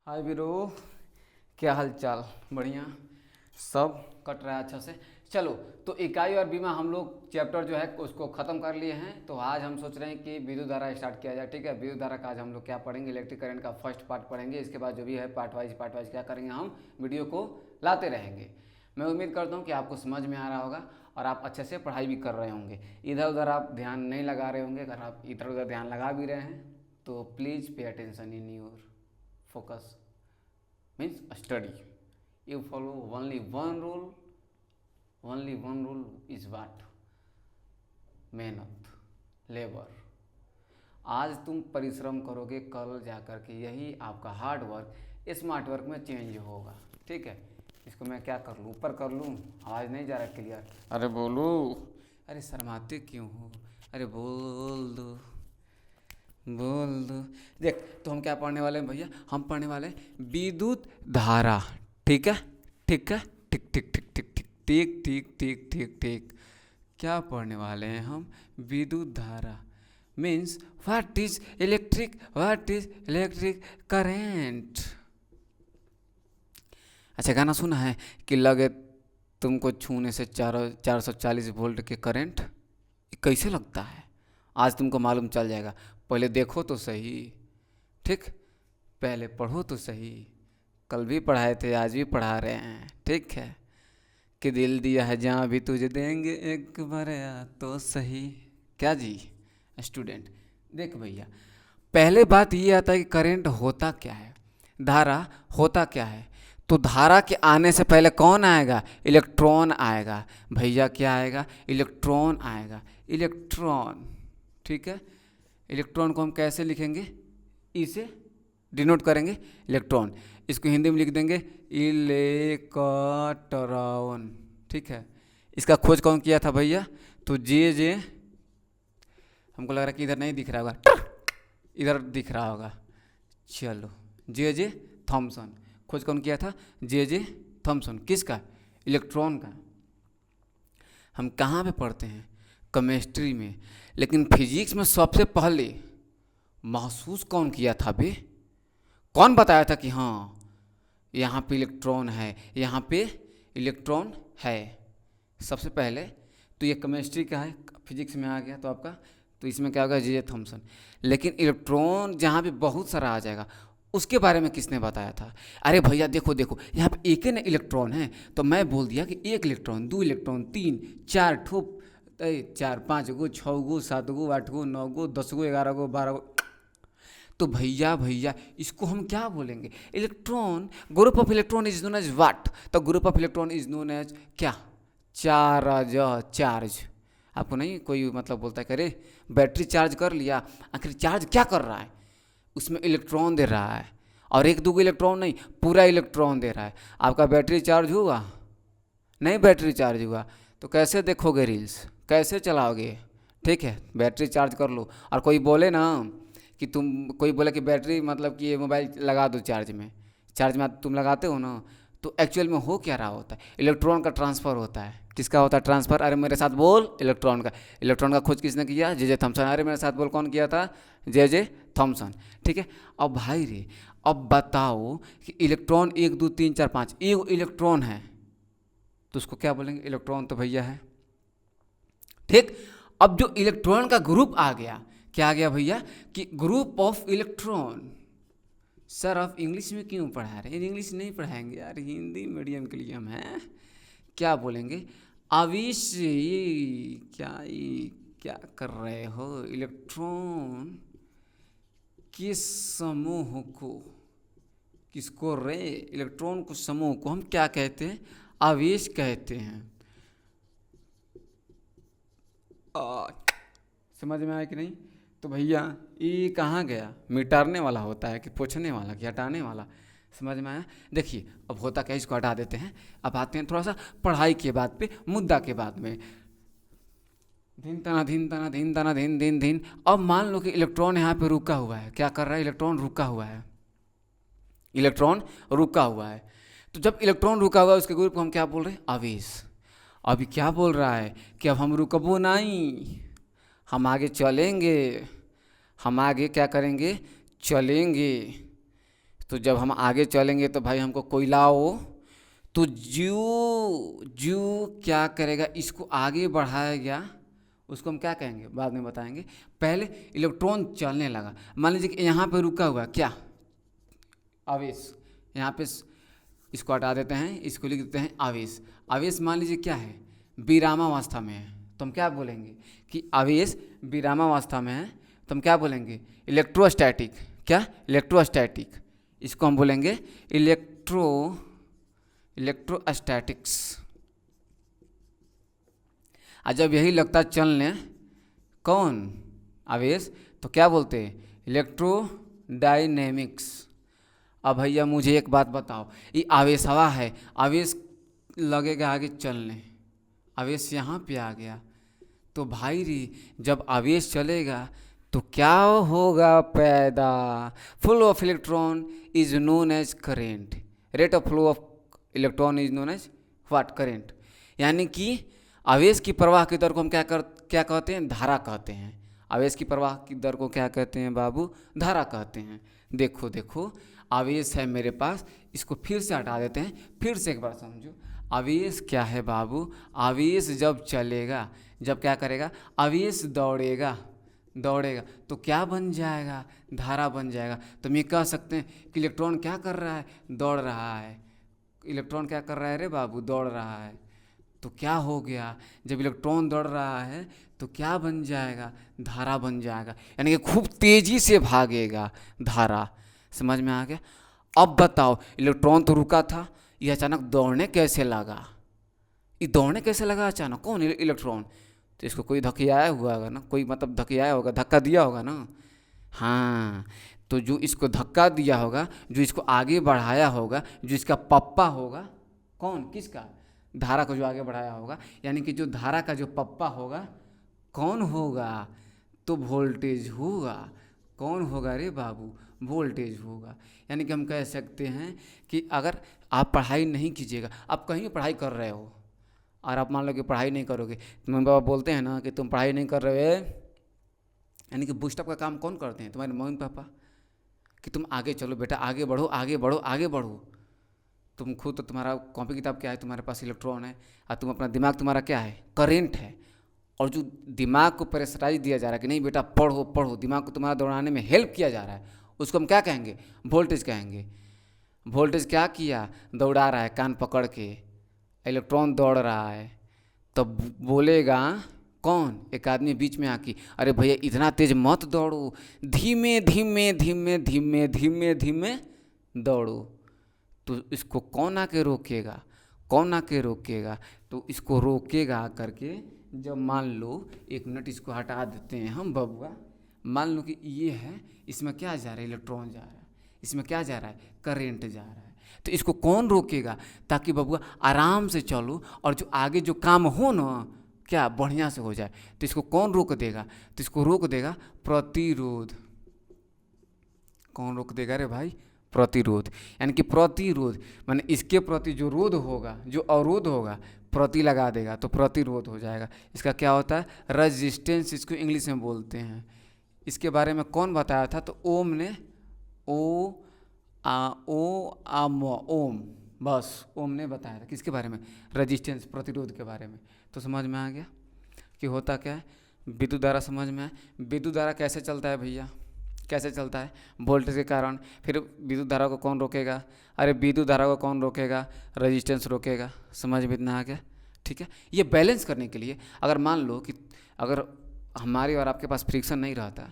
हाय वीरो, क्या हाल चाल? बढ़िया, सब कट रहा है अच्छा से। चलो, तो इकाई और बीमा हम लोग चैप्टर जो है उसको ख़त्म कर लिए हैं। तो आज हम सोच रहे हैं कि विद्युत धारा स्टार्ट किया जाए। ठीक है, विद्युत धारा का आज हम लोग क्या पढ़ेंगे, इलेक्ट्रिक करंट का फर्स्ट पार्ट पढ़ेंगे। इसके बाद जो भी है पार्ट वाइज क्या करेंगे, हम वीडियो को लाते रहेंगे। मैं उम्मीद करता हूँ कि आपको समझ में आ रहा होगा और आप अच्छे से पढ़ाई भी कर रहे होंगे। इधर उधर आप ध्यान नहीं लगा रहे होंगे। अगर आप इधर उधर ध्यान लगा भी रहे हैं तो please pay attention in your focus means study. You follow only one rule is what? मेहनत, लेबर। आज तुम परिश्रम करोगे, कल जाकर के यही आपका हार्ड वर्क स्मार्ट वर्क में चेंज होगा। ठीक है, इसको मैं क्या कर लूँ, ऊपर कर लूँ? आवाज़ नहीं जा रहा क्लियर? अरे बोलो, अरे शर्माते क्यों हो? अरे बोल दो, बोल दो। देख, तो हम क्या पढ़ने वाले हैं भैया? हम पढ़ने वाले हैं विद्युत धारा। ठीक है, ठीक है, ठीक ठीक ठीक ठीक ठीक ठीक ठीक ठीक ठीक ठीक। क्या पढ़ने वाले हैं हम? विद्युत धारा means what is electric current. अच्छा, गाना सुना है कि लगे तुमको छूने से 440 वोल्ट के करंट? कैसे लगता है? आज तुमको मालूम चल जाएगा। पहले देखो तो सही, ठीक? पहले पढ़ो तो सही। कल भी पढ़ाए थे, आज भी पढ़ा रहे हैं। ठीक है, कि दिल दिया है जहाँ भी तुझे देंगे एक बार आ तो सही। क्या जी स्टूडेंट? देख भैया, पहले बात ये आता है कि करंट होता क्या है, धारा होता क्या है। तो धारा के आने से पहले कौन आएगा? इलेक्ट्रॉन आएगा। भैया क्या आएगा? इलेक्ट्रॉन आएगा। इलेक्ट्रॉन, ठीक है। इलेक्ट्रॉन को हम कैसे लिखेंगे? ई से डिनोट करेंगे इलेक्ट्रॉन। इसको हिंदी में लिख देंगे इलेक्ट्रॉन। ठीक है, इसका खोज कौन किया था भैया? तो जे हमको लग रहा है कि इधर नहीं दिख रहा होगा, इधर दिख रहा होगा। चलो, जे थॉमसन। खोज कौन किया था? J Thomson. किसका? इलेक्ट्रॉन का। हम कहाँ पे पढ़ते हैं? केमिस्ट्री में। लेकिन फिजिक्स में सबसे पहले महसूस कौन किया था बे? कौन बताया था कि हाँ यहाँ पे इलेक्ट्रॉन है, यहाँ पे इलेक्ट्रॉन है? सबसे पहले तो ये केमिस्ट्री का है, फिजिक्स में आ गया तो आपका, तो इसमें क्या होगा? J Thomson. लेकिन इलेक्ट्रॉन जहाँ पे बहुत सारा आ जाएगा, उसके बारे में किसने बताया था? अरे भैया देखो देखो, यहाँ पे एक ही ना इलेक्ट्रॉन है, तो मैं बोल दिया कि एक इलेक्ट्रॉन, दो इलेक्ट्रॉन, तीन, चार ठोप, 4, 5 गो, 6 गो, 7 गो, 8 गो, 9 गो, 10 गो, 11 गो, 12 गो। तो भैया इसको हम क्या बोलेंगे? Electron. Group of electron is known as what? तो group of electron is known as क्या? चार्ज। आपको नहीं कोई मतलब बोलता है कि अरे बैटरी चार्ज कर लिया, आखिर चार्ज क्या कर रहा है? उसमें इलेक्ट्रॉन दे रहा है, और एक दो इलेक्ट्रॉन नहीं, पूरा इलेक्ट्रॉन दे रहा है। आपका बैटरी चार्ज हुआ? नहीं बैटरी चार्ज हुआ तो कैसे देखोगे रील्स, कैसे चलाओगे? ठीक है, बैटरी चार्ज कर लो। और कोई बोले ना कि कोई बोले कि बैटरी मतलब कि ये मोबाइल लगा दो चार्ज में तुम लगाते हो ना, तो एक्चुअल में हो क्या रहा होता है? इलेक्ट्रॉन का ट्रांसफ़र होता है। किसका होता है ट्रांसफ़र? अरे मेरे साथ बोल, इलेक्ट्रॉन का। इलेक्ट्रॉन का खोज किसने किया? J Thomson. अरे मेरे साथ बोल, कौन किया था? J Thomson. ठीक है, अब भाई रे, अब बताओ कि इलेक्ट्रॉन 1 2 3 4 5, एक इलेक्ट्रॉन है तो उसको क्या बोलेंगे? इलेक्ट्रॉन तो भैया है। ठीक, अब जो इलेक्ट्रॉन का ग्रुप आ गया, क्या आ गया भैया? कि ग्रुप ऑफ इलेक्ट्रॉन। सर आप इंग्लिश में क्यों पढ़ा रहे हैं? इंग्लिश नहीं पढ़ाएंगे यार, हिंदी मीडियम के लिए हम हैं। क्या बोलेंगे? आवेश। क्या कर रहे हो? इलेक्ट्रॉन के समूह को, किसको रे? इलेक्ट्रॉन को, समूह को हम क्या कहते हैं? आवेश कहते हैं। समझ में आया कि नहीं? तो भैया ये कहाँ गया? मिटाने वाला होता है कि पोंछने वाला कि हटाने वाला? समझ में आया? देखिए, अब होता क्या, इसको हटा देते हैं। अब आते हैं थोड़ा सा पढ़ाई के बाद पे, मुद्दा के बाद में। धिन तना धिन तना धिन तना धिन धिन धिन। अब मान लो कि इलेक्ट्रॉन यहाँ पे रुका हुआ है। क्या कर रहा है? इलेक्ट्रॉन रुका हुआ है। इलेक्ट्रॉन रुका हुआ है। तो जब इलेक्ट्रॉन रुका हुआ है, उसके ग्रुप को हम क्या बोल रहे हैं? आवेश। अभी क्या बोल रहा है कि अब हम रुकबो नहीं, हम आगे चलेंगे। हम आगे क्या करेंगे? चलेंगे। तो जब हम आगे चलेंगे तो भाई हमको कोयला हो, तो ज्यू ज्यू क्या करेगा, इसको आगे बढ़ाएगा, उसको हम क्या कहेंगे बाद में बताएंगे। पहले इलेक्ट्रॉन चलने लगा, मान लीजिए कि यहाँ पे रुका हुआ क्या, आवेश। यहाँ पे इसको हटा देते हैं, इसको लिख देते हैं आवेश। आवेश मान लीजिए क्या है, विरामावस्था में है, तो हम क्या बोलेंगे कि आवेश विरामावस्था में है, तो हम क्या बोलेंगे इलेक्ट्रोस्टैटिक। क्या, इलेक्ट्रोस्टैटिक। इसको हम बोलेंगे इलेक्ट्रोस्टैटिक्स। और जब यही लगता चलने कौन, आवेश, तो क्या बोलते हैं इलेक्ट्रोडायनेमिक्स। अब भैया मुझे एक बात बताओ, ये आवेश हवा है, आवेश लगेगा आगे चलने, आवेश यहाँ पे आ गया, तो भाई रे जब आवेश चलेगा तो क्या होगा पैदा, flow of electron is known as current, rate of flow of electron is known as what, current. यानी कि आवेश की प्रवाह की दर को हम क्या कहते हैं, धारा कहते हैं। आवेश की प्रवाह की दर को क्या कहते हैं बाबू, धारा कहते हैं। देखो देखो आवेश है मेरे पास, इसको फिर से हटा देते हैं, फिर से एक बार समझो। आवेश क्या है बाबू, आवेश जब चलेगा, जब क्या करेगा, आवेश दौड़ेगा तो क्या बन जाएगा, धारा बन जाएगा। तो हम ये कह सकते हैं कि इलेक्ट्रॉन क्या कर रहा है, दौड़ रहा है। इलेक्ट्रॉन क्या कर रहा है रे बाबू, दौड़ रहा है। तो क्या हो गया, जब इलेक्ट्रॉन दौड़ रहा है तो क्या बन जाएगा, धारा बन जाएगा, यानी कि खूब तेजी से भागेगा, धारा। समझ में आ गया। अब बताओ इलेक्ट्रॉन तो रुका था, ये अचानक दौड़ने कैसे लगा, ये दौड़ने कैसे लगा अचानक, कौन इलेक्ट्रॉन, तो इसको कोई धकियाया हुआ होगा ना, कोई मतलब धकियाया होगा, धक्का दिया होगा ना। हाँ, तो जो इसको धक्का दिया होगा, जो इसको आगे बढ़ाया होगा, जो इसका पप्पा होगा, कौन, किसका, धारा को जो आगे बढ़ाया होगा, यानी कि जो धारा का जो पप्पा होगा कौन होगा, तो वोल्टेज होगा। कौन होगा रे बाबू, वोल्टेज होगा। यानी कि हम कह सकते हैं कि अगर आप पढ़ाई नहीं कीजिएगा, आप कहीं पढ़ाई कर रहे हो और आप मान लो कि पढ़ाई नहीं करोगे, तो मम्मी पापा बोलते हैं ना कि तुम पढ़ाई नहीं कर रहे हो, यानी कि बूस्टअप का काम कौन करते हैं, तुम्हारे मम्मी पापा, कि तुम आगे चलो बेटा, आगे बढ़ो आगे बढ़ो आगे बढ़ो। तुम खुद तो, तुम्हारा कॉपी किताब क्या है, तुम्हारे पास इलेक्ट्रॉन है, और तुम अपना दिमाग तुम्हारा क्या है, करेंट है। और जो दिमाग को प्रेशराइज दिया जा रहा है कि नहीं बेटा पढ़ो पढ़ो, दिमाग को तुम्हारा दौड़ाने में हेल्प किया जा रहा है, उसको हम क्या कहेंगे, वोल्टेज कहेंगे। वोल्टेज क्या किया, दौड़ा रहा है कान पकड़ के, इलेक्ट्रॉन दौड़ रहा है, तब बोलेगा कौन, एक आदमी बीच में आके, अरे भैया इतना तेज मत दौड़ो, धीमे धीमे धीमे धीमे धीमे धीमे दौड़ो। तो इसको कौन आके रोकेगा, कौन आके रोकेगा, तो इसको रोकेगा करके, जब मान लो 1 मिनट इसको हटा देते हैं हम बबुआ, मान लो कि ये है, इसमें क्या जा रहा है, इलेक्ट्रॉन जा रहा है, इसमें क्या जा रहा है, करंट जा रहा है। तो इसको कौन रोकेगा, ताकि बबुआ आराम से चलो और जो आगे जो काम हो ना क्या बढ़िया से हो जाए। तो इसको कौन रोक देगा, तो इसको रोक देगा प्रतिरोध। कौन रोक देगा रे भाई, प्रतिरोध। यानी कि प्रतिरोध माने इसके प्रति जो रोध होगा, जो अवरोध होगा, प्रति लगा देगा तो प्रतिरोध हो जाएगा। इसका क्या होता है, रेजिस्टेंस, इसको इंग्लिश में बोलते हैं। इसके बारे में कौन बताया था, तो ओम ने, ओम, बस ओम ने बताया था, किसके बारे में, रेजिस्टेंस, प्रतिरोध के बारे में। तो समझ में आ गया कि होता क्या है, विद्युत धारा समझ में आए। विद्युत धारा कैसे चलता है भैया, कैसे चलता है, वोल्टेज के कारण। फिर विद्युत धारा को कौन रोकेगा, अरे विद्युत धारा को कौन रोकेगा, रेजिस्टेंस रोकेगा। समझ में इतना आ गया, ठीक है। ये बैलेंस करने के लिए, अगर मान लो कि अगर हमारे और आपके पास फ्रिक्शन नहीं रहता,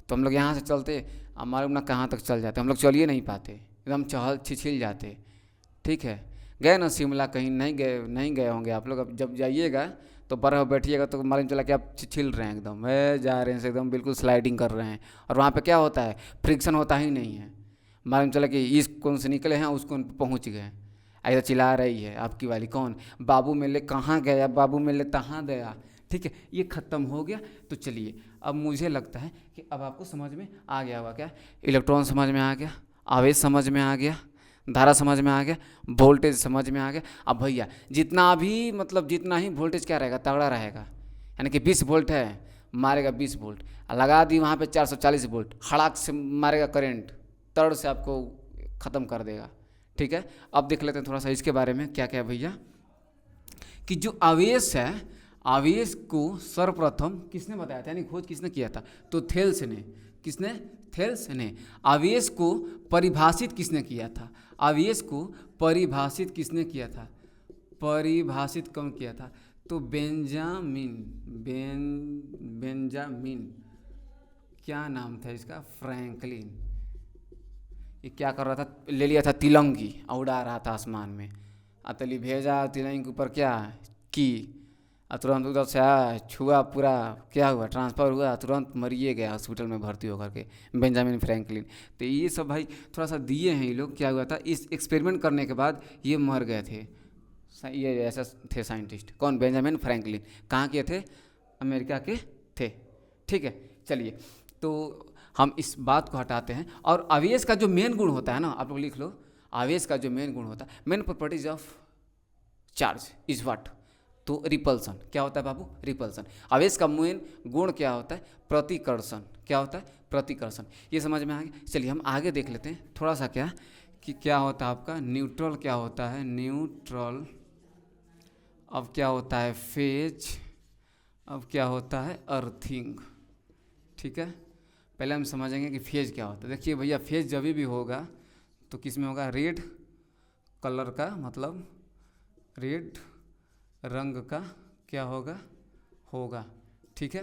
तो हम लोग यहाँ से चलते, हमारे ना कहाँ तक चल जाते, हम लोग चल ही नहीं पाते, एकदम चहल छिछिल जाते, ठीक है। गए ना शिमला, कहीं नहीं गए होंगे आप लोग, अब जब जाइएगा तो बर्फ़ बैठिएगा तो मालूम चला कि आप छिल रहे हैं, एकदम जा रहे हैं एकदम, बिल्कुल स्लाइडिंग कर रहे हैं। और वहाँ पे क्या होता है, फ्रिक्शन होता ही नहीं है, मालूम चला कि इस कोन से निकले हैं उस कोन पे पहुँच गए। ऐसा चिल्ला रही है आपकी वाली, कौन, बाबू मेले कहाँ गया, बाबू मेले तहाँ गया, ठीक है। ये ख़त्म हो गया। तो चलिए अब मुझे लगता है कि अब आपको समझ में आ गया होगा, क्या, इलेक्ट्रॉन समझ में आ गया, आवेश समझ में आ गया, धारा समझ में आ गया, वोल्टेज समझ में आ गया। अब भैया जितना भी मतलब जितना ही वोल्टेज क्या रहेगा, तगड़ा रहेगा, यानी कि 20 वोल्ट है, मारेगा 20 वोल्ट, लगा दी वहाँ पे 440 वोल्ट, खड़ाक से मारेगा करंट, तड़ से आपको ख़त्म कर देगा। ठीक है, अब देख लेते हैं थोड़ा सा इसके बारे में क्या क्या है भैया, कि जो आवेश है, आवेश को सर्वप्रथम किसने बताया था, यानी खोज किसने किया था, तो थेल्स ने। किसने? थेल्स ने। आवेश को परिभाषित किसने किया था, आवेश को परिभाषित किसने किया था, परिभाषित कौन किया था, तो बेंजामिन क्या नाम था इसका, फ्रैंकलिन। ये क्या कर रहा था, ले लिया था तिलंगी और उड़ा रहा था आसमान में, अतली भेजा तिलंगी के ऊपर क्या की, और तुरंत उधर से आया, छुआ, पूरा क्या हुआ, ट्रांसफ़र हुआ, तुरंत मरिए गया हॉस्पिटल में भर्ती होकर के, बेंजामिन फ्रैंकलिन। तो ये सब भाई थोड़ा सा दिए हैं ये लोग। क्या हुआ था, इस एक्सपेरिमेंट करने के बाद ये मर गए थे, ये ऐसा थे साइंटिस्ट। कौन? Benjamin Franklin. कहाँ के थे? अमेरिका के थे। ठीक है, चलिए तो हम इस बात को हटाते हैं। और आवेश का जो मेन गुण होता है ना, आप लोग लिख लो, आवेश का जो मेन गुण होता है, main properties of charge is what, तो रिपल्सन। क्या होता है बाबू? रिपल्सन। आवेश का मेन गुण क्या होता है? प्रतिकर्षण। क्या होता है? प्रतिकर्षण। ये समझ में आ गया। चलिए हम आगे देख लेते हैं थोड़ा सा, क्या कि क्या होता है आपका न्यूट्रल, क्या होता है न्यूट्रल, अब क्या होता है फेज, अब क्या होता है अर्थिंग। ठीक है, पहले हम समझेंगे कि फेज क्या होता है। देखिए भैया, फेज जब भी होगा तो किस में होगा, रेड कलर का, मतलब रेड रंग का क्या होगा, होगा। ठीक है,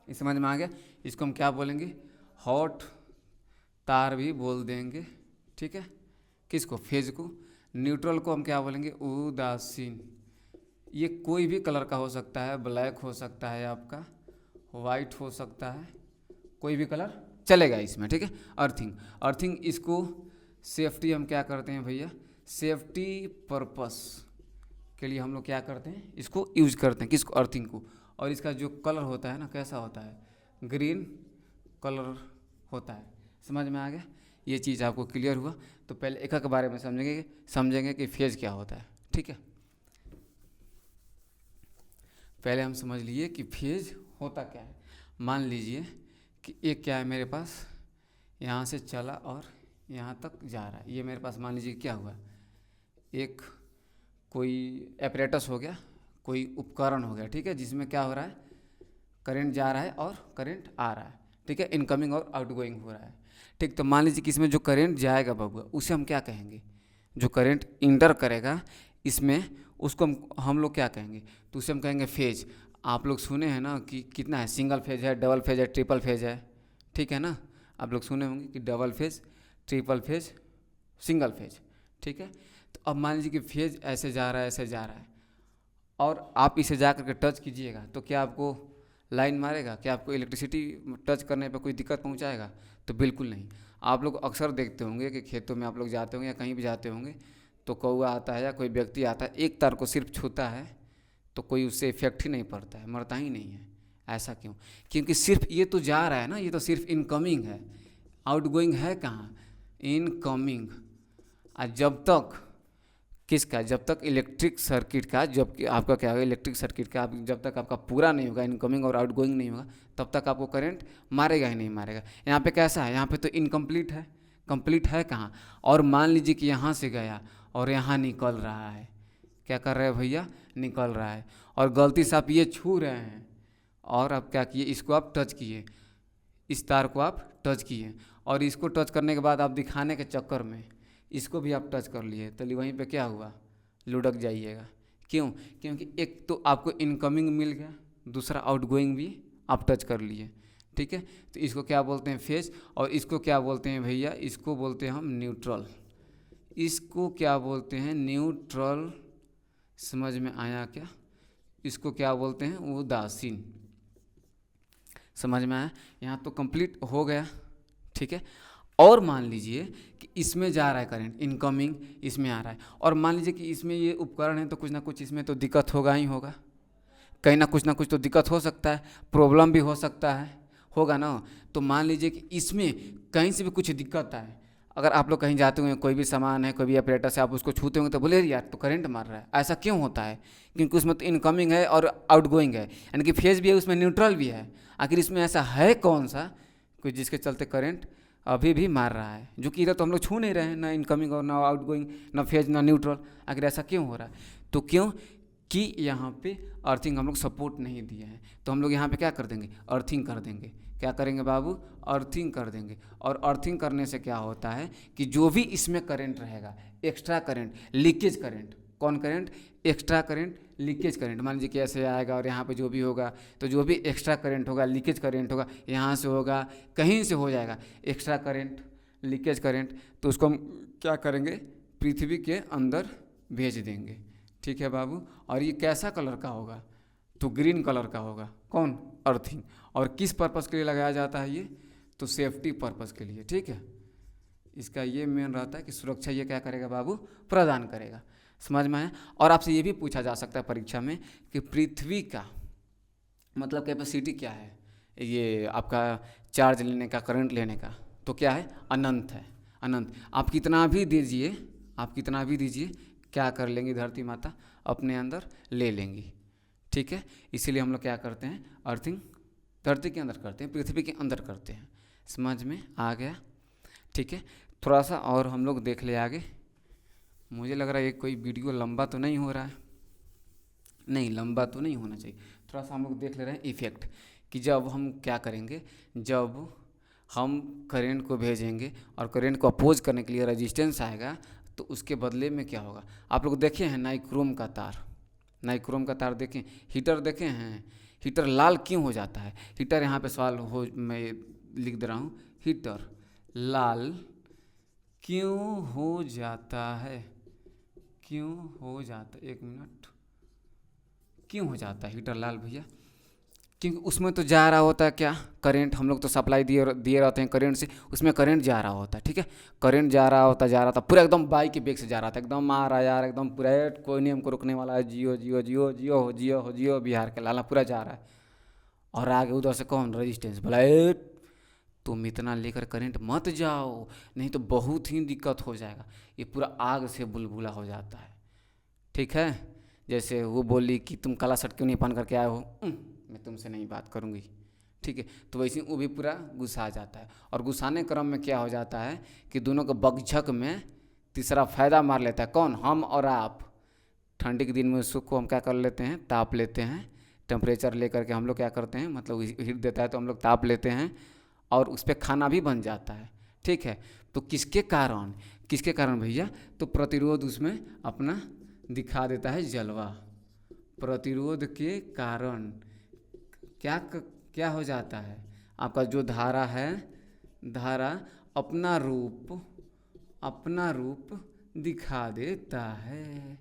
ये समझ में आ गया। इसको हम क्या बोलेंगे, हॉट तार भी बोल देंगे। ठीक है, किसको? फेज को। न्यूट्रल को हम क्या बोलेंगे, उदासीन। ये कोई भी कलर का हो सकता है, ब्लैक हो सकता है, आपका वाइट हो सकता है, कोई भी कलर चलेगा इसमें। ठीक है, अर्थिंग, अर्थिंग इसको सेफ्टी हम क्या करते हैं भैया, सेफ्टी पर्पस के लिए हम लोग क्या करते हैं, इसको यूज करते हैं। किसको? अर्थिंग को। और इसका जो कलर होता है ना, कैसा होता है, ग्रीन कलर होता है। समझ में आ गया, ये चीज़ आपको क्लियर हुआ। तो पहले एक के बारे में समझेंगे कि फेज क्या होता है। ठीक है, पहले हम समझ लिए कि फेज होता क्या है। मान लीजिए कि एक क्या है मेरे पास, यहाँ से चला और यहाँ तक जा रहा है। ये मेरे पास मान लीजिए क्या हुआ, एक कोई एपरेटस हो गया, कोई उपकरण हो गया। ठीक है, जिसमें क्या हो रहा है, करंट जा रहा है और करंट आ रहा है। ठीक है, इनकमिंग और आउटगोइंग हो रहा है। ठीक, तो मान लीजिए कि इसमें जो करंट जाएगा बबुआ, उसे हम क्या कहेंगे, जो करंट इंटर करेगा इसमें, उसको हम लोग क्या कहेंगे, तो उसे हम कहेंगे फेज। आप लोग सुने हैं ना कि कितना है, सिंगल फेज है, डबल फेज है, ट्रिपल फेज है। ठीक है ना, आप लोग सुने होंगे कि double phase, triple phase, single phase. ठीक है, तो अब मान लीजिए कि फेज ऐसे जा रहा है, ऐसे जा रहा है, और आप इसे जा करके टच कीजिएगा, तो क्या आपको लाइन मारेगा, क्या आपको इलेक्ट्रिसिटी टच करने पर कोई दिक्कत पहुंचाएगा? तो बिल्कुल नहीं। आप लोग अक्सर देखते होंगे कि खेतों में आप लोग जाते होंगे या कहीं भी जाते होंगे, तो कौवा आता है या कोई व्यक्ति आता है, एक तार को सिर्फ छूता है तो कोई उससे इफेक्ट ही नहीं पड़ता है, मरता ही नहीं है। ऐसा क्यों? क्योंकि सिर्फ ये तो जा रहा है ना, ये तो सिर्फ इनकमिंग है, आउटगोइंग है कहाँ, इनकमिंग। और जब तक किसका, जब तक इलेक्ट्रिक सर्किट का, जब आपका क्या होगा, इलेक्ट्रिक सर्किट का जब तक आपका पूरा नहीं होगा, इनकमिंग और आउटगोइंग नहीं होगा, तब तक आपको करंट मारेगा ही नहीं मारेगा। यहाँ पे कैसा है, यहाँ पे तो इनकम्प्लीट है, कंप्लीट है कहाँ। और मान लीजिए कि यहाँ से गया और यहाँ निकल रहा है, क्या कर रहे हैं भैया, निकल रहा है, और गलती से आप ये छू रहे हैं और आप क्या किए, इसको आप टच किए, इस तार को आप टच किए, और इसको टच करने के बाद आप दिखाने के चक्कर में इसको भी आप टच कर लिए, तो वहीं पे क्या हुआ, लुढ़क जाइएगा। क्यों? क्योंकि एक तो आपको इनकमिंग मिल गया, दूसरा आउटगोइंग भी आप टच कर लिए। ठीक है, तो इसको क्या बोलते हैं, फेज। और इसको क्या बोलते हैं भैया, इसको बोलते हैं हम न्यूट्रल। इसको क्या बोलते हैं, न्यूट्रल। समझ में आया क्या? इसको क्या बोलते हैं, उदासीन। समझ में आया? यहाँ तो कंप्लीट हो गया। ठीक है, और मान लीजिए कि इसमें जा रहा है करंट, इनकमिंग इसमें आ रहा है, और मान लीजिए कि इसमें ये उपकरण है, तो कुछ ना कुछ इसमें तो दिक्कत होगा ही होगा, कहीं ना कुछ तो दिक्कत हो सकता है, प्रॉब्लम भी हो सकता है, होगा ना। तो मान लीजिए कि इसमें कहीं से भी कुछ दिक्कत है, अगर आप लोग कहीं जाते हुए, कोई भी सामान है, कोई भी ऑपरेटर से आप उसको छूते होंगे तो बोले यार तो करंट मार रहा है, ऐसा क्यों होता है? क्योंकि उसमें तो इनकमिंग है और आउटगोइंग है, यानी कि फेज भी है, उसमें न्यूट्रल भी है। आखिर इसमें ऐसा है कौन सा कोई जिसके चलते करंट अभी भी मार रहा है, जो कि इधर तो हम लोग छू नहीं रहे हैं, ना इनकमिंग और ना आउटगोइंग, ना फेज ना न्यूट्रल। आखिर ऐसा क्यों हो रहा है? तो क्यों कि यहाँ पे अर्थिंग हम लोग सपोर्ट नहीं दिए हैं, तो हम लोग यहाँ पे क्या कर देंगे, अर्थिंग कर देंगे। क्या करेंगे बाबू? अर्थिंग कर देंगे। और अर्थिंग करने से क्या होता है कि जो भी इसमें करंट रहेगा, एक्स्ट्रा करंट, लीकेज करंट, कौन current? Extra current, leakage current. मान लीजिए कि ऐसे आएगा और यहाँ पे जो भी होगा, तो जो भी एक्स्ट्रा करंट होगा, लीकेज करंट होगा, यहाँ से होगा, कहीं से हो जाएगा एक्स्ट्रा करंट, लीकेज करंट, तो उसको हम क्या करेंगे, पृथ्वी के अंदर भेज देंगे। ठीक है बाबू। और ये कैसा कलर का होगा? तो ग्रीन कलर का होगा। कौन? अर्थिंग। और किस पर्पज़ के लिए लगाया जाता है ये? तो सेफ्टी पर्पज़ के लिए। ठीक है, इसका ये मेन रहता है कि सुरक्षा ये क्या करेगा बाबू? प्रदान करेगा। समझ में आया? और आपसे ये भी पूछा जा सकता है परीक्षा में कि पृथ्वी का मतलब कैपेसिटी क्या है, ये आपका चार्ज लेने का, करंट लेने का, तो क्या है? अनंत है, अनंत। आप कितना भी दीजिए, आप कितना भी दीजिए, क्या कर लेंगी धरती माता? अपने अंदर ले लेंगी। ठीक है, इसीलिए हम लोग क्या करते हैं, अर्थिंग धरती के अंदर करते हैं, पृथ्वी के अंदर करते हैं। समझ में आ गया? ठीक है, थोड़ा सा और हम लोग देख ले आगे। मुझे लग रहा है ये कोई वीडियो लंबा तो नहीं हो रहा है, नहीं लंबा तो नहीं होना चाहिए। थोड़ा सा हम लोग देख ले रहे हैं इफ़ेक्ट, कि जब हम क्या करेंगे, जब हम करंट को भेजेंगे और करंट को अपोज करने के लिए रेजिस्टेंस आएगा, तो उसके बदले में क्या होगा। आप लोग देखे हैं नाइक्रोम का तार, नाइक्रोम का तार देखें, हीटर देखे हैं, हीटर लाल क्यों हो जाता है? हीटर यहाँ पे सवाल हो, मैं लिख दे रहा हूँ, हीटर लाल क्यों हो जाता है? क्यों हो जाता है? एक मिनट, क्यों हो जाता है हीटर लाल भैया? क्योंकि उसमें तो जा रहा होता है क्या, करंट। हम लोग तो सप्लाई दिए रहते हैं करंट से, उसमें करंट जा रहा होता है। ठीक है, करंट जा रहा था पूरा एकदम बाइक के बेग से जा रहा था, एकदम आ रहा है यार, एकदम पूरा, कोई नहीं हमको रुकने वाला है, जियो जियो जियो जियो हो जियो हो जियो, बिहार के लाला पूरा जा रहा है। और आगे उधर से कौन? रेजिस्टेंस बोला, तुम इतना लेकर करंट मत जाओ, नहीं तो बहुत ही दिक्कत हो जाएगा। ये पूरा आग से बुलबुला हो जाता है। ठीक है, जैसे वो बोली कि तुम काला शर्ट क्यों नहीं पहन करके आए हो, मैं तुमसे नहीं बात करूँगी। ठीक है, तो वैसे वो भी पूरा गुस्सा जाता है। और गुस्साने क्रम में क्या हो जाता है कि दोनों को बकझक में तीसरा फ़ायदा मार लेता है। कौन? हम और आप। ठंडी के दिन में उसको हम क्या कर लेते हैं, ताप लेते हैं। टेम्परेचर लेकर के हम लोग क्या करते हैं, मतलब हीट देता है तो हम लोग ताप लेते हैं, और उस पर खाना भी बन जाता है। ठीक है, तो किसके कारण, किसके कारण भैया? तो प्रतिरोध उसमें अपना दिखा देता है, जलवा। प्रतिरोध के कारण क्या हो जाता है, आपका जो धारा है, धारा अपना रूप दिखा देता है,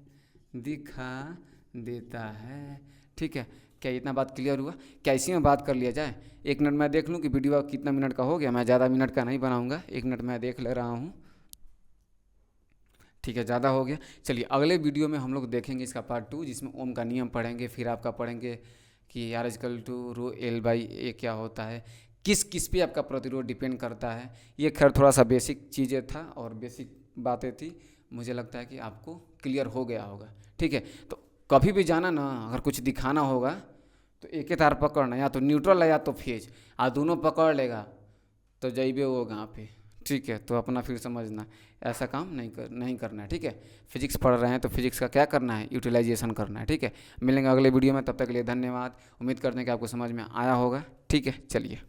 दिखा देता है। ठीक है, क्या इतना बात क्लियर हुआ? क्या इसी में बात कर लिया जाए? 1 मिनट मैं देख लूँ कि वीडियो कितना मिनट का हो गया। मैं ज़्यादा मिनट का नहीं बनाऊँगा, 1 मिनट मैं देख ले रहा हूँ। ठीक है, ज़्यादा हो गया। चलिए अगले वीडियो में हम लोग देखेंगे इसका पार्ट 2, जिसमें ओम का नियम पढ़ेंगे। फिर आपका पढ़ेंगे कि R equal to rho L by A क्या होता है, किस किस पे आपका प्रतिरोध डिपेंड करता है। ये खैर थोड़ा सा बेसिक चीज़ें था और बेसिक बातें थी, मुझे लगता है कि आपको क्लियर हो गया होगा। ठीक है, तो कभी भी जाना ना, अगर कुछ दिखाना होगा तो एक ही तार पकड़ना, या तो न्यूट्रल है या तो फेज, दोनों पकड़ लेगा तो जाइबे वो वहाँ पे। ठीक है, तो अपना फिर समझना, ऐसा काम नहीं करना है। ठीक है, फिजिक्स पढ़ रहे हैं तो फिजिक्स का क्या करना है, यूटिलाइजेशन करना है। ठीक है, मिलेंगे अगले वीडियो में, तब तक के लिए धन्यवाद। उम्मीद करते हैं कि आपको समझ में आया होगा। ठीक है, चलिए।